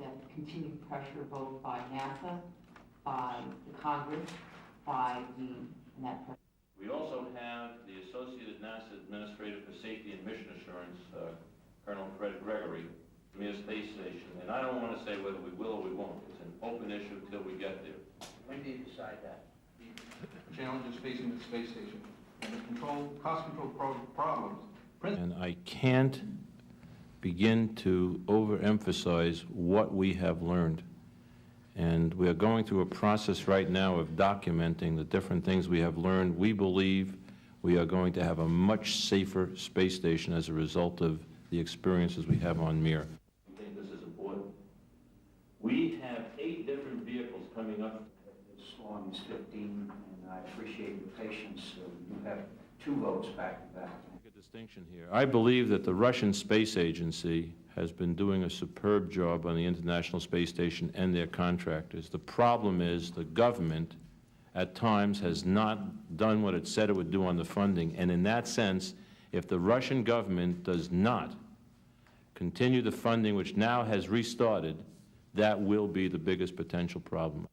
that continued pressure both by NASA, by the Congress, by the net. We also have the Associated NASA Administrator for Safety and Mission Assurance, Colonel Fred Gregory, Mir Space Station, and I don't want to say whether we will or we won't. It's an open issue till we get there. When do you decide that? Challenges facing the space station and the cost control problems. And I can't begin to overemphasize what we have learned. And we are going through a process right now of documenting the different things we have learned. We believe we are going to have a much safer space station as a result of the experiences we have on Mir. I think this is important. We have 8 different vehicles coming up. As long as 15, and I appreciate your patience. You have 2 votes back to back. A distinction here. I believe that the Russian Space Agency has been doing a superb job on the International Space Station and their contractors. The problem is the government at times has not done what it said it would do on the funding, and in that sense, if the Russian government does not continue the funding, which now has restarted, that will be the biggest potential problem.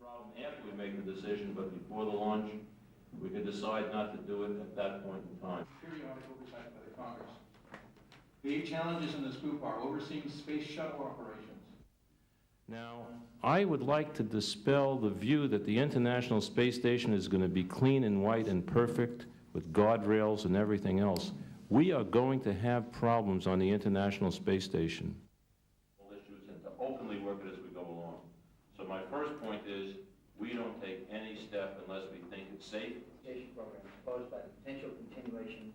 Problem after we make the decision, but before the launch, we could decide not to do it at that point in time. Periodic oversight by the Congress. The 8 challenges in this group are overseeing space shuttle operations. Now, I would like to dispel the view that the International Space Station is going to be clean and white and perfect with guardrails and everything else. We are going to have problems on the International Space Station. Issues and to openly work it as we go along. So my first point is we don't take any step unless we think it's safe. Station program proposed by the potential continuation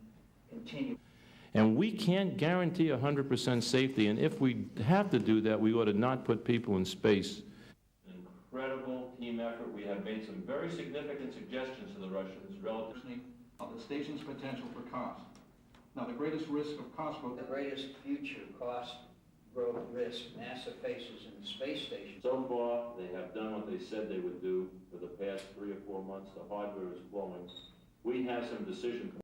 continue. And we can't guarantee 100% safety, and if we have to do that, we ought to not put people in space. An incredible team effort. We have made some very significant suggestions to the Russians relative of the station's potential for cost. Now, the greatest risk of cost growth. The greatest future cost growth risk NASA faces in the space station. So far, they have done what they said they would do for the past 3 or 4 months. The hardware is flowing. We have some decision